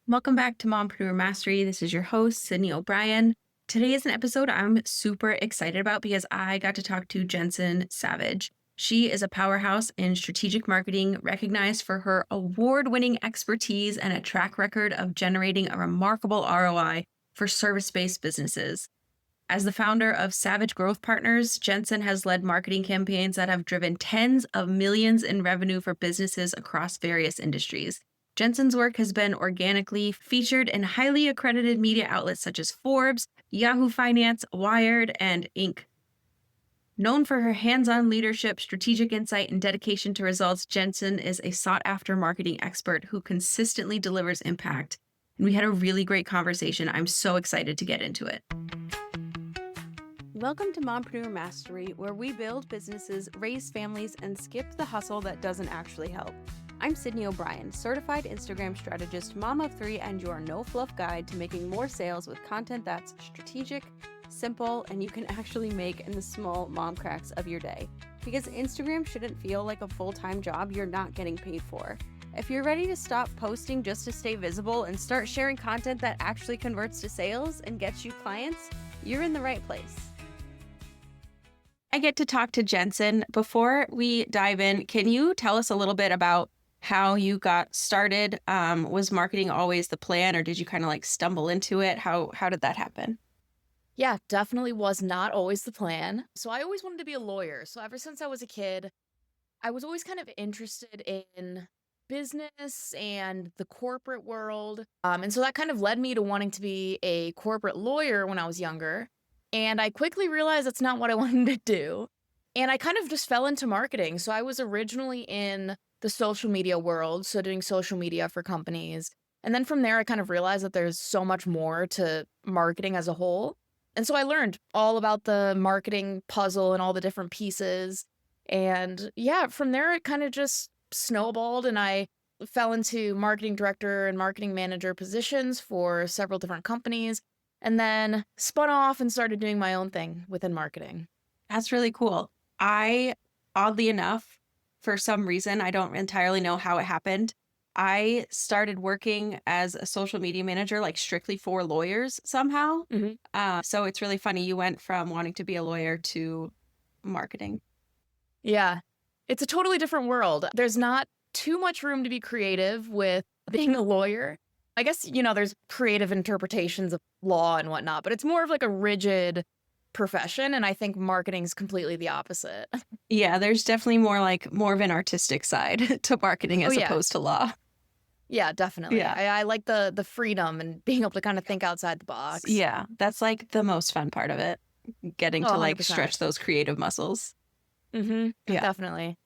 Welcome back to Mompreneur Mastery. This is your host, Sydney O'Brien. Today is an episode I'm super excited about because I got to talk to Jensen Savage. She is a powerhouse in strategic marketing, recognized for her award-winning expertise and a track record of generating a remarkable ROI for service-based businesses. As the founder of Savage Growth Partners, Jensen has led marketing campaigns that have driven tens of millions in revenue for businesses across various industries. Jensen's work has been organically featured in highly accredited media outlets such as Forbes, Yahoo Finance, Wired, and Inc. Known for her hands-on leadership, strategic insight, and dedication to results, Jensen is a sought-after marketing expert who consistently delivers impact. And we had a really great conversation. I'm so excited to get into it. Welcome to Mompreneur Mastery, where we build businesses, raise families, and skip the hustle that doesn't actually help. I'm Sydney O'Brien, certified Instagram strategist, mom of 3, and your no-fluff guide to making more sales with content that's strategic, simple, and you can actually make in the small mom cracks of your day. Because Instagram shouldn't feel like a full-time job you're not getting paid for. If you're ready to stop posting just to stay visible and start sharing content that actually converts to sales and gets you clients, you're in the right place. I get to talk to Jensen. Before we dive in, can you tell us a little bit about how you got started? Was marketing always the plan, or did you kind of like stumble into it? How did that happen? Yeah, definitely was not always the plan. So I always wanted to be a lawyer. So ever since I was a kid, I was always kind of interested in business and the corporate world. And so that kind of led me to wanting to be a corporate lawyer when I was younger. And I quickly realized that's not what I wanted to do. And I kind of just fell into marketing. So I was originally in the social media world, so doing social media for companies. And then from there, I kind of realized that there's so much more to marketing as a whole. And so I learned all about the marketing puzzle and all the different pieces. And yeah, from there, it kind of just snowballed, and I fell into marketing director and marketing manager positions for several different companies, and then spun off and started doing my own thing within marketing. That's really cool. Oddly enough, for some reason, I don't entirely know how it happened, I started working as a social media manager, like strictly for lawyers somehow. hmm So it's really funny. You went from wanting to be a lawyer to marketing. Yeah, it's a totally different world. There's not too much room to be creative with being a lawyer. I guess, there's creative interpretations of law and whatnot, but it's more of like a rigid profession. And I think marketing's completely the opposite. Yeah, there's definitely more of an artistic side to marketing Oh, as yeah. opposed to law. Yeah, definitely. Yeah. I like the freedom and being able to kind of think outside the box. Yeah, that's like the most fun part of it, getting Oh, to like 100%. stretch those creative muscles. Yeah. Definitely.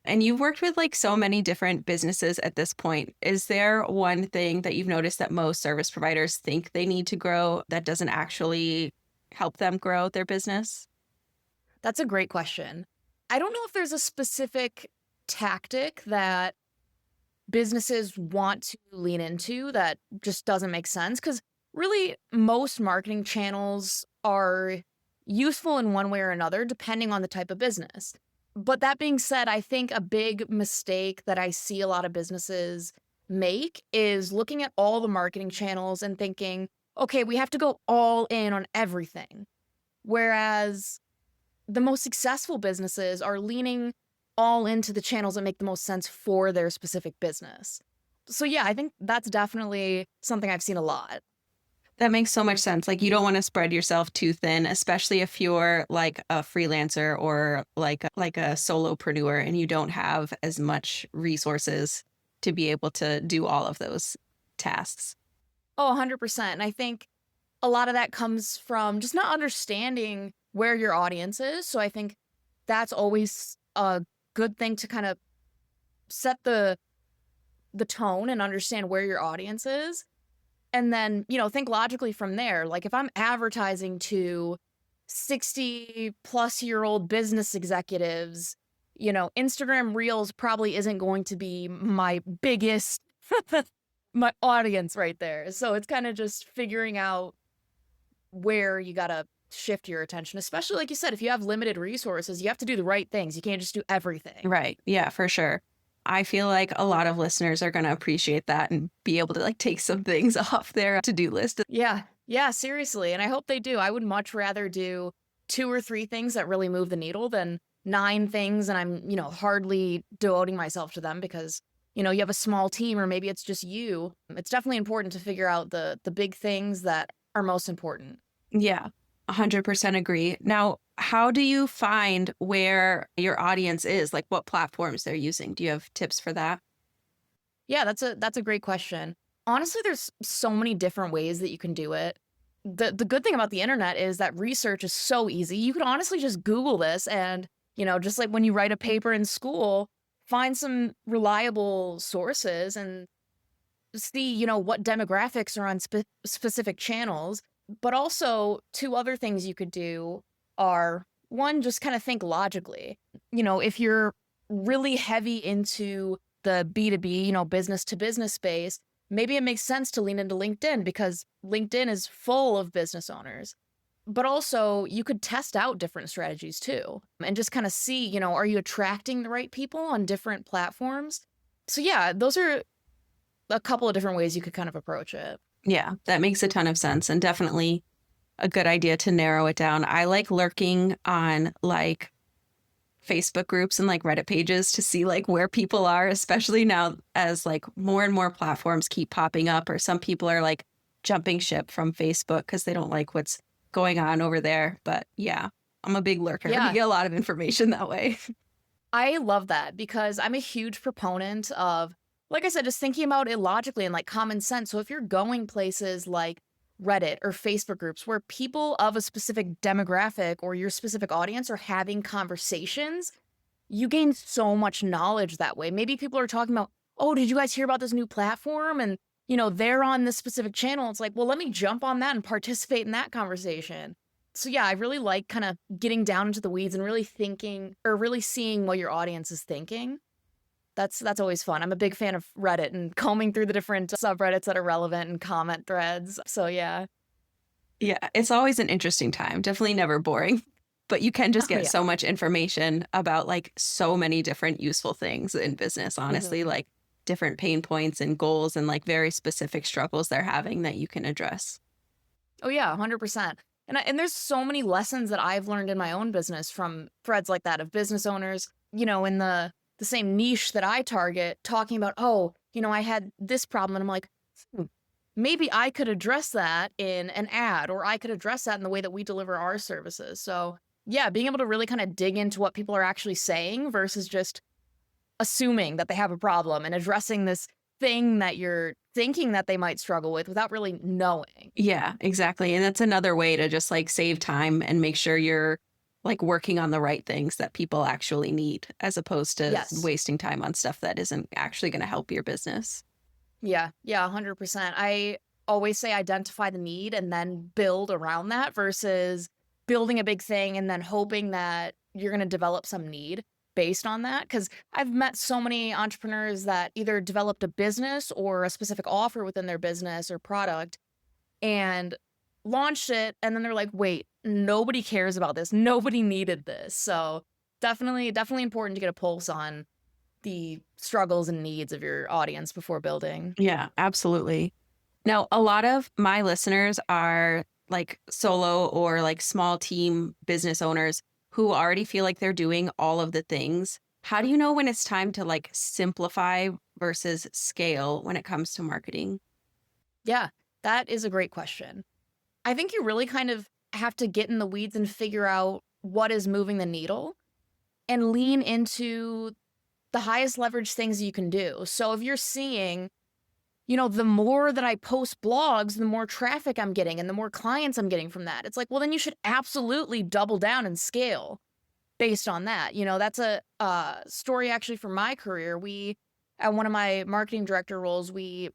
And you've worked with like so many different businesses at this point. Is there one thing that you've noticed that most service providers think they need to grow that doesn't actually help them grow their business? That's a great question. I don't know if there's a specific tactic that businesses want to lean into that just doesn't make sense, because really most marketing channels are useful in one way or another depending on the type of business. But that being said, I think a big mistake that I see a lot of businesses make is looking at all the marketing channels and thinking, okay, we have to go all in on everything. Whereas the most successful businesses are leaning all into the channels that make the most sense for their specific business. So yeah, I think that's definitely something I've seen a lot. That makes so much sense. Like you don't want to spread yourself too thin, especially if you're like a freelancer or like a solopreneur and you don't have as much resources to be able to do all of those tasks. Oh, 100%. And I think a lot of that comes from just not understanding where your audience is. So I think that's always a good thing to kind of set the tone and understand where your audience is. And then, think logically from there. Like if I'm advertising to 60 plus year old business executives, Instagram Reels probably isn't going to be my biggest, my audience right there. So it's kind of just figuring out where you got to shift your attention, especially like you said, if you have limited resources, you have to do the right things. You can't just do everything. Right. Yeah, for sure. I feel like a lot of listeners are going to appreciate that and be able to like take some things off their to-do list. Yeah. Yeah, seriously. And I hope they do. I would much rather do 2 or 3 things that really move the needle than 9 things and I'm, hardly devoting myself to them because, you have a small team or maybe it's just you. It's definitely important to figure out the big things that are most important. Yeah, 100% agree. Now, how do you find where your audience is? Like what platforms they're using? Do you have tips for that? Yeah, that's a great question. Honestly, there's so many different ways that you can do it. The good thing about the internet is that research is so easy. You could honestly just Google this and, just like when you write a paper in school, find some reliable sources and see, what demographics are on specific channels. But also, two other things you could do are one, just kind of think logically. If you're really heavy into the B2B, business to business space, maybe it makes sense to lean into LinkedIn because LinkedIn is full of business owners. But also, you could test out different strategies too and just kind of see, are you attracting the right people on different platforms? So, yeah, those are a couple of different ways you could kind of approach it. Yeah, that makes a ton of sense and definitely a good idea to narrow it down. I like lurking on like Facebook groups and like Reddit pages to see like where people are, especially now as like more and more platforms keep popping up, or some people are like jumping ship from Facebook because they don't like what's going on over there. But yeah, I'm a big lurker. You Yeah, get a lot of information that way. I love that because I'm a huge proponent of, like I said, just thinking about it logically and like common sense. So if you're going places like Reddit or Facebook groups where people of a specific demographic or your specific audience are having conversations, you gain so much knowledge that way. Maybe people are talking about, oh, did you guys hear about this new platform? And, they're on this specific channel. It's like, well, let me jump on that and participate in that conversation. So yeah, I really like kind of getting down into the weeds and really thinking or really seeing what your audience is thinking. That's always fun. I'm a big fan of Reddit and combing through the different subreddits that are relevant and comment threads. So yeah. Yeah, it's always an interesting time. Definitely never boring. But you can just Oh get yeah. so much information about like so many different useful things in business, honestly, Mhm. like different pain points and goals and like very specific struggles they're having that you can address. Oh yeah, 100%. And there's so many lessons that I've learned in my own business from threads like that of business owners, in the same niche that I target, talking about, oh, I had this problem, and I'm like, "Hmm, maybe I could address that in an ad, or I could address that in the way that we deliver our services." So yeah, being able to really kind of dig into what people are actually saying versus just assuming that they have a problem and addressing this thing that you're thinking that they might struggle with without really knowing. Yeah, exactly. And that's another way to just like save time and make sure you're like working on the right things that people actually need as opposed to Yes. wasting time on stuff that isn't actually going to help your business. Yeah. Yeah. 100%. I always say identify the need and then build around that versus building a big thing and then hoping that you're going to develop some need based on that. Cause I've met so many entrepreneurs that either developed a business or a specific offer within their business or product and launched it. And then they're like, wait, nobody cares about this. Nobody needed this. So definitely important to get a pulse on the struggles and needs of your audience before building. Yeah, absolutely. Now, a lot of my listeners are like solo or like small team business owners who already feel like they're doing all of the things. How do you know when it's time to like simplify versus scale when it comes to marketing? Yeah, that is a great question. I think you really kind of have to get in the weeds and figure out what is moving the needle and lean into the highest leverage things you can do. So if you're seeing, the more that I post blogs, the more traffic I'm getting and the more clients I'm getting from that. It's like, well, then you should absolutely double down and scale based on that. That's a story actually from my career. At one of my marketing director roles, we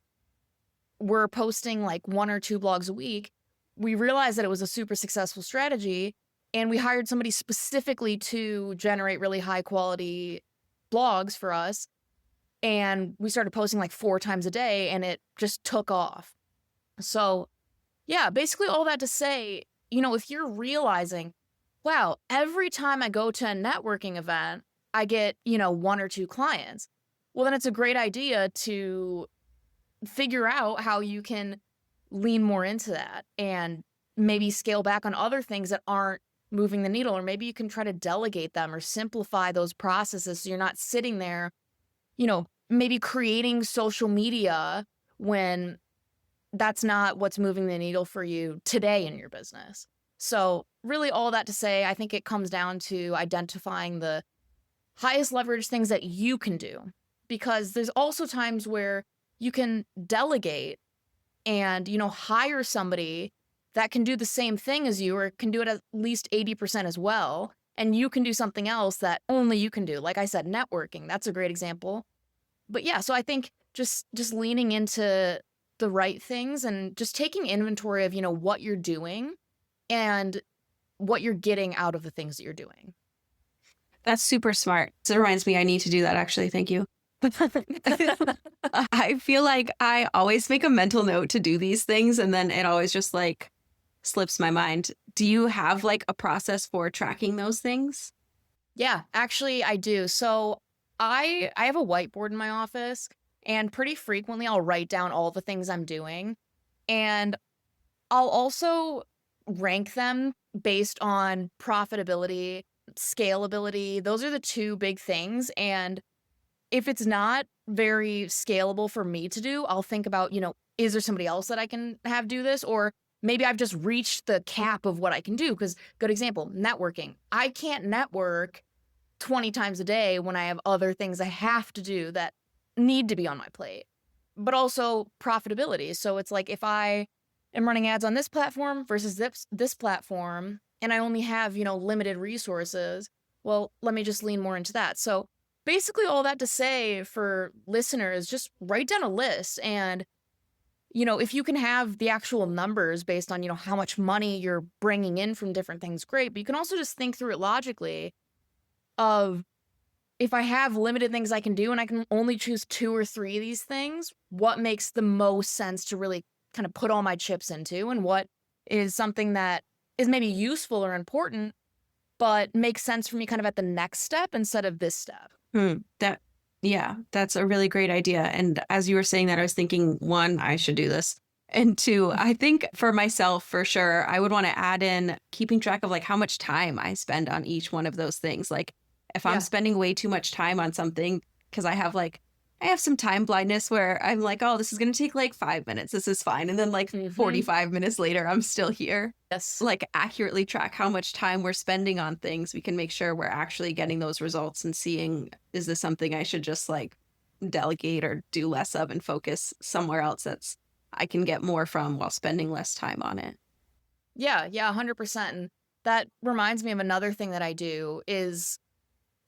were posting like 1 or 2 blogs a week. We realized that it was a super successful strategy, and we hired somebody specifically to generate really high quality blogs for us, and we started posting like 4 times a day, and it just took off. So, yeah, basically all that to say, if you're realizing, wow, every time I go to a networking event, I get, 1 or 2 clients. well, then it's a great idea to figure out how you can lean more into that and maybe scale back on other things that aren't moving the needle. Or maybe you can try to delegate them or simplify those processes so you're not sitting there, maybe creating social media when that's not what's moving the needle for you today in your business. So, really, all that to say, I think it comes down to identifying the highest leverage things that you can do. Because there's also times where you can delegate and, hire somebody that can do the same thing as you or can do it at least 80% as well. And you can do something else that only you can do. Like I said, networking, that's a great example. But yeah, so I think just leaning into the right things and just taking inventory of, what you're doing and what you're getting out of the things that you're doing. That's super smart. So it reminds me I need to do that actually. Thank you. I feel like I always make a mental note to do these things and then it always just like slips my mind. Do you have like a process for tracking those things? Yeah, actually I do. So I have a whiteboard in my office and pretty frequently I'll write down all the things I'm doing and I'll also rank them based on profitability, scalability. Those are the two big things. And if it's not very scalable for me to do, I'll think about, is there somebody else that I can have do this? Or maybe I've just reached the cap of what I can do. Because, good example, networking. I can't network 20 times a day when I have other things I have to do that need to be on my plate. But also profitability. So it's like if I am running ads on this platform versus this platform, and I only have, limited resources, well, let me just lean more into that. So basically all that to say for listeners, just write down a list and, if you can have the actual numbers based on, how much money you're bringing in from different things, great. But you can also just think through it logically of if I have limited things I can do and I can only choose 2 or 3 of these things, what makes the most sense to really kind of put all my chips into and what is something that is maybe useful or important, but makes sense for me kind of at the next step instead of this step. Yeah, that's a really great idea. And as you were saying that, I was thinking, one, I should do this. And two, I think for myself, for sure, I would want to add in keeping track of like how much time I spend on each one of those things. Like if I'm Yeah. spending way too much time on something, because I have some time blindness where I'm like, oh, this is going to take like 5 minutes. This is fine. And then like Mhm. 45 minutes later, I'm still here. Yes. Like accurately track how much time we're spending on things. We can make sure we're actually getting those results and seeing, is this something I should just like delegate or do less of and focus somewhere else that's I can get more from while spending less time on it. Yeah, 100%. And that reminds me of another thing that I do is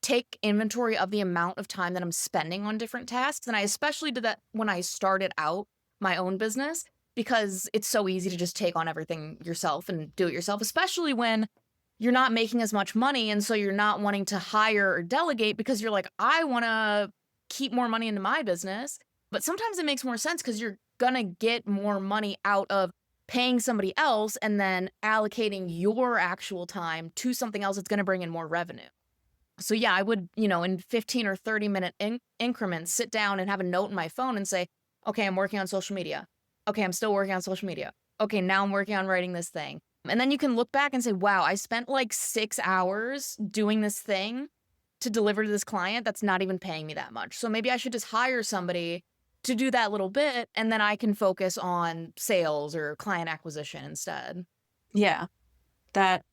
take inventory of the amount of time that I'm spending on different tasks. And I especially did that when I started out my own business because it's so easy to just take on everything yourself and do it yourself, especially when you're not making as much money. And so you're not wanting to hire or delegate because you're like, I want to keep more money into my business. But sometimes it makes more sense because you're going to get more money out of paying somebody else and then allocating your actual time to something else that's going to bring in more revenue. So yeah, I would, in 15 or 30-minute increments, sit down and have a note in my phone and say, okay, I'm working on social media. Okay, I'm still working on social media. Okay, now I'm working on writing this thing. And then you can look back and say, wow, I spent like 6 hours doing this thing to deliver to this client that's not even paying me that much. So maybe I should just hire somebody to do that little bit and then I can focus on sales or client acquisition instead. Yeah, that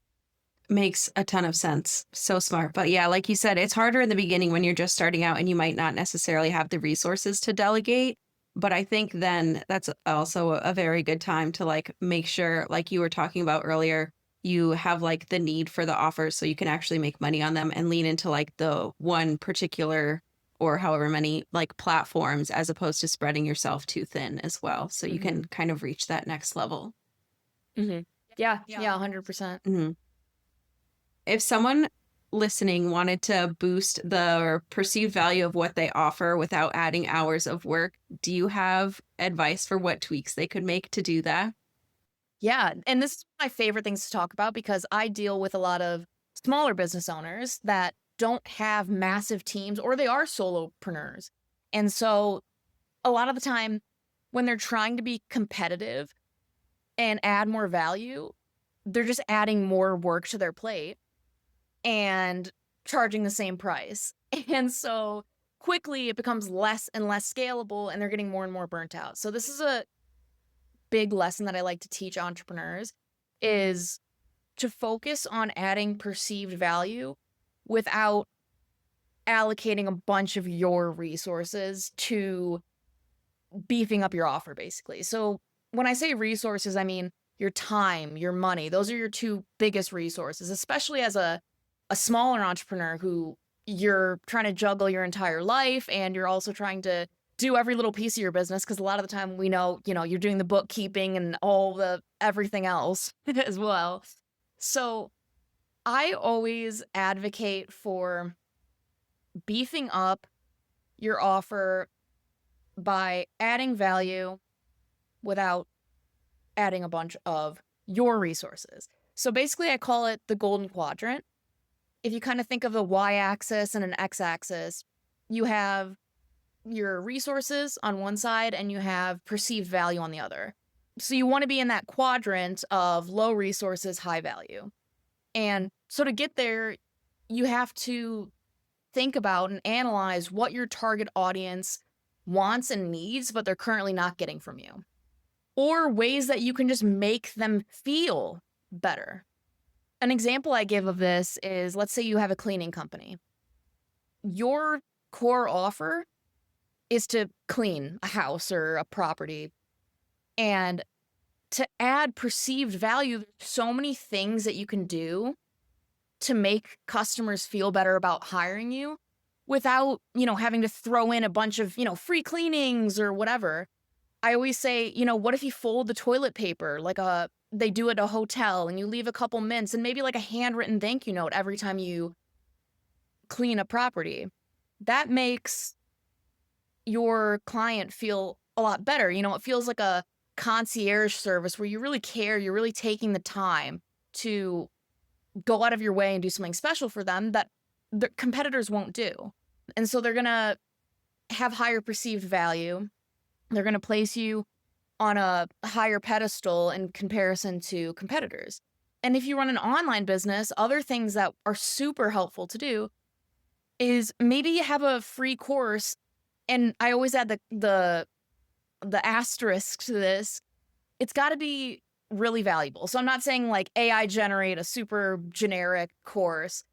makes a ton of sense. So smart. But yeah, like you said, it's harder in the beginning when you're just starting out and you might not necessarily have the resources to delegate. But I think then that's also a very good time to like make sure, like you were talking about earlier, you have like the need for the offers so you can actually make money on them and lean into like the one particular or however many like platforms as opposed to spreading yourself too thin as well. So you Hmm. can kind of reach that next level. Hmm. Yeah, 100%. Mhm. If someone listening wanted to boost the perceived value of what they offer without adding hours of work, do you have advice for what tweaks they could make to do that? Yeah, and this is my favorite things to talk about because I deal with a lot of smaller business owners that don't have massive teams or they are solopreneurs. And so a lot of the time when they're trying to be competitive and add more value, they're just adding more work to their plate and charging the same price. And so quickly it becomes less and less scalable and they're getting more and more burnt out. So this is a big lesson that I like to teach entrepreneurs is to focus on adding perceived value without allocating a bunch of your resources to beefing up your offer basically. So when I say resources, I mean your time, your money. Those are your two biggest resources, especially as a smaller entrepreneur who you're trying to juggle your entire life and you're also trying to do every little piece of your business because a lot of the time we know, you're doing the bookkeeping and all the everything else as well. So I always advocate for beefing up your offer by adding value without adding a bunch of your resources. So basically, I call it the Golden Quadrant. If you kind of think of a y-axis and an x-axis, you have your resources on one side and you have perceived value on the other. So you want to be in that quadrant of low resources, high value. And so to get there, you have to think about and analyze what your target audience wants and needs, but they're currently not getting from you, or ways that you can just make them feel better. An example I give of this is, let's say you have a cleaning company. Your core offer is to clean a house or a property. And to add perceived value, there's so many things that you can do to make customers feel better about hiring you without, having to throw in a bunch of, free cleanings or whatever. I always say, what if you fold the toilet paper like they do at a hotel and you leave a couple mints and maybe like a handwritten thank you note every time you clean a property. That makes your client feel a lot better. It feels like a concierge service where you really care, you're really taking the time to go out of your way and do something special for them that the competitors won't do. And so they're going to have higher perceived value. They're going to place you on a higher pedestal in comparison to competitors. And if you run an online business, other things that are super helpful to do is maybe you have a free course. And I always add the asterisk to this. It's got to be really valuable. So I'm not saying like AI generate a super generic course.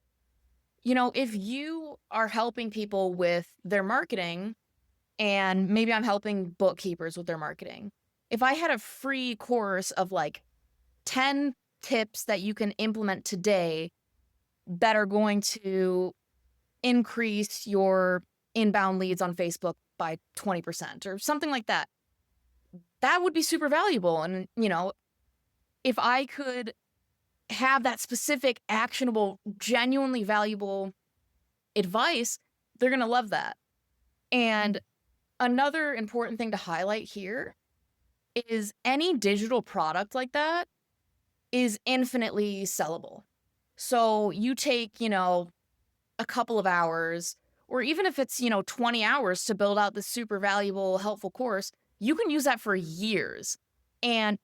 If you are helping people with their marketing, and maybe I'm helping bookkeepers with their marketing, if I had a free course of like 10 tips that you can implement today that are going to increase your inbound leads on Facebook by 20% or something like that, that would be super valuable. And, if I could have that specific, actionable, genuinely valuable advice, they're going to love that. And another important thing to highlight here is any digital product like that is infinitely sellable. So you take, a couple of hours, or even if it's, 20 hours to build out this super valuable, helpful course, you can use that for years. And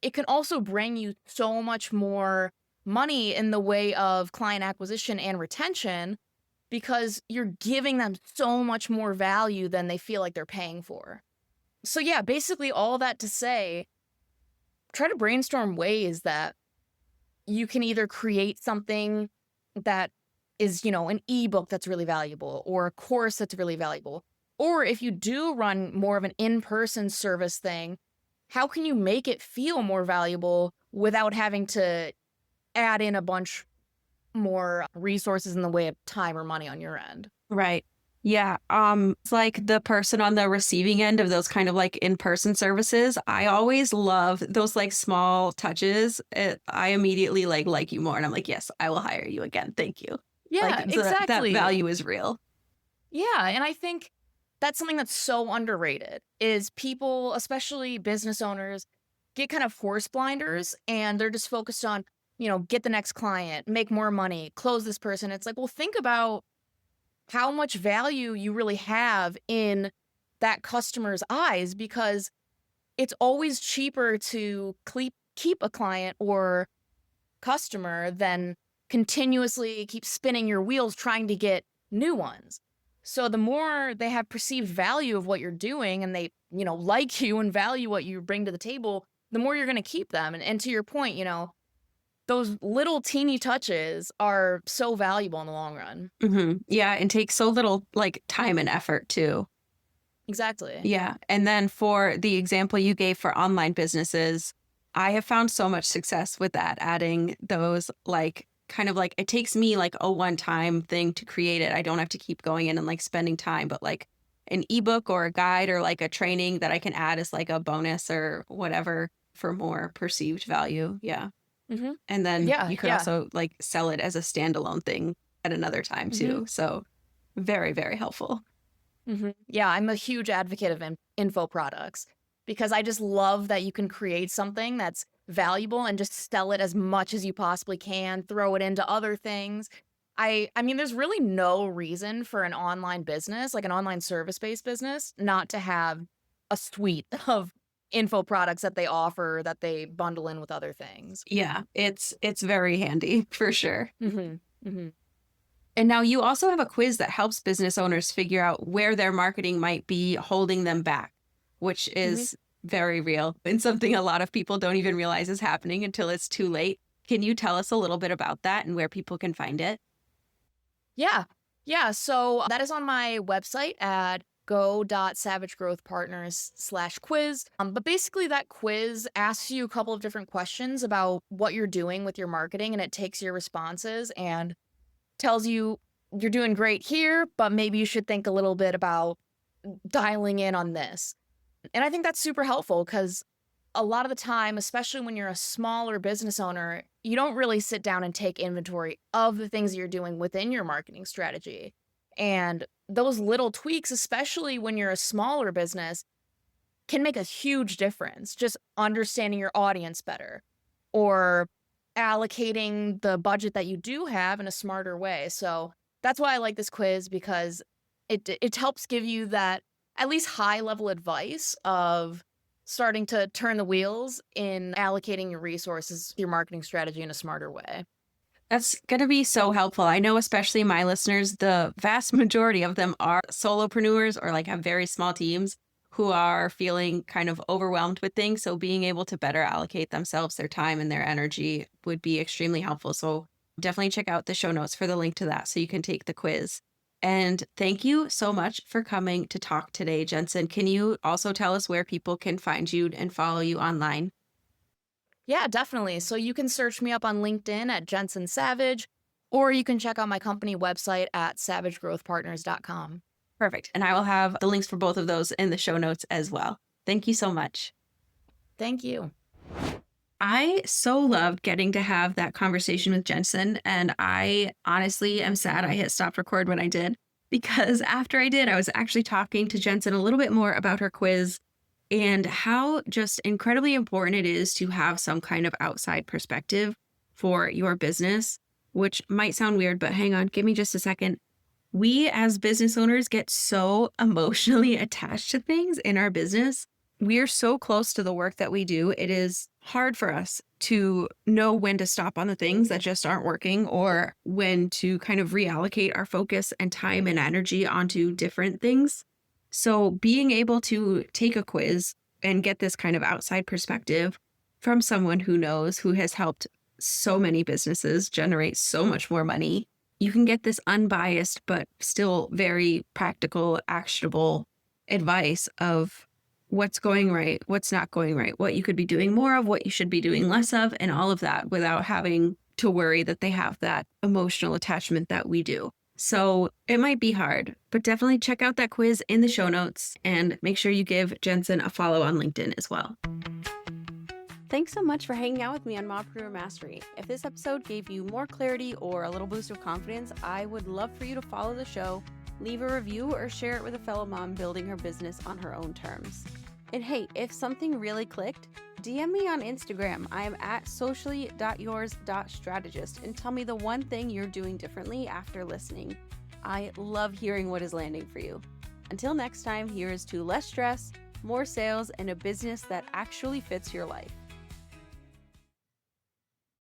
it can also bring you so much more money in the way of client acquisition and retention because you're giving them so much more value than they feel like they're paying for. So yeah, basically all that to say, try to brainstorm ways that you can either create something that is, an ebook that's really valuable or a course that's really valuable. Or if you do run more of an in-person service thing, how can you make it feel more valuable without having to add in a bunch more resources in the way of time or money on your end? Right. Yeah. It's like the person on the receiving end of those kind of like in-person services. I always love those like small touches. I immediately like you more. And I'm like, yes, I will hire you again. Thank you. Yeah, Like that exactly. value is real. Yeah, and I think that's something that's so underrated is people, especially business owners, get kind of horse blinders and they're just focused on, get the next client, make more money, close this person. It's like, well, think about how much value you really have in that customer's eyes, because it's always cheaper to keep a client or customer than continuously keep spinning your wheels trying to get new ones. So the more they have perceived value of what you're doing and they, like you and value what you bring to the table, the more you're going to keep them. And to your point, those little teeny touches are so valuable in the long run. Yeah, and takes so little like time and effort too. Exactly. Yeah. And then for the example you gave for online businesses, I have found so much success with that, adding those like kind of like it takes me like a one time thing to create it. I don't have to keep going in and like spending time, but like an ebook or a guide or like a training that I can add as like a bonus or whatever for more perceived value. Yeah. Hmm. And then Yeah. you could Yeah. also like sell it as a standalone thing at another time Hmm. too. So very, very helpful. Yeah. I'm a huge advocate of info products because I just love that you can create something that's valuable and just sell it as much as you possibly can, throw it into other things. I mean, there's really no reason for an online business, like an online service-based business, not to have a suite of info products that they offer that they bundle in with other things. Yeah, it's very handy for sure. Mhm. Mhm. And now you also have a quiz that helps business owners figure out where their marketing might be holding them back, which Mhm. is very real and something a lot of people don't even realize is happening until it's too late. Can you tell us a little bit about that and where people can find it? Yeah. Yeah, so that is on my website at go.savagegrowthpartners/quiz. But basically that quiz asks you a couple of different questions about what you're doing with your marketing, and it takes your responses and tells you you're doing great here, but maybe you should think a little bit about dialing in on this. And I think that's super helpful because a lot of the time, especially when you're a smaller business owner, you don't really sit down and take inventory of the things that you're doing within your marketing strategy. And those little tweaks, especially when you're a smaller business, can make a huge difference. Just understanding your audience better or allocating the budget that you do have in a smarter way. So that's why I like this quiz, because it helps give you that at least high level advice of starting to turn the wheels in allocating your resources, your marketing strategy in a smarter way. That's going to be so helpful. I know, especially my listeners, the vast majority of them are solopreneurs or like have very small teams who are feeling kind of overwhelmed with things. So being able to better allocate themselves, their time, and their energy would be extremely helpful. So definitely check out the show notes for the link to that so you can take the quiz. And thank you so much for coming to talk today, Jensen. Can you also tell us where people can find you and follow you online? Yeah, definitely. So you can search me up on LinkedIn at Jensen Savage, or you can check out my company website at savagegrowthpartners.com. Perfect. And I will have the links for both of those in the show notes as well. Thank you so much. Thank you. I so loved getting to have that conversation with Jensen. And I honestly am sad I hit stop record when I did, because after I did, I was actually talking to Jensen a little bit more about her quiz and how just incredibly important it is to have some kind of outside perspective for your business, which might sound weird, but hang on, give me just a second. We as business owners get so emotionally attached to things in our business. We're so close to the work that we do. It is hard for us to know when to stop on the things that just aren't working or when to kind of reallocate our focus and time and energy onto different things. So being able to take a quiz and get this kind of outside perspective from someone who knows, who has helped so many businesses generate so much more money, you can get this unbiased, but still very practical, actionable advice of what's going right, what's not going right, what you could be doing more of, what you should be doing less of, and all of that without having to worry that they have that emotional attachment that we do. So it might be hard, but definitely check out that quiz in the show notes and make sure you give Jensen a follow on LinkedIn as well. Thanks so much for hanging out with me on Mompreneur Mastery. If this episode gave you more clarity or a little boost of confidence, I would love for you to follow the show, leave a review, or share it with a fellow mom building her business on her own terms. And hey, if something really clicked, DM me on Instagram. I am at socially.yours.strategist and tell me the one thing you're doing differently after listening. I love hearing what is landing for you. Until next time, here is to less stress, more sales, and a business that actually fits your life.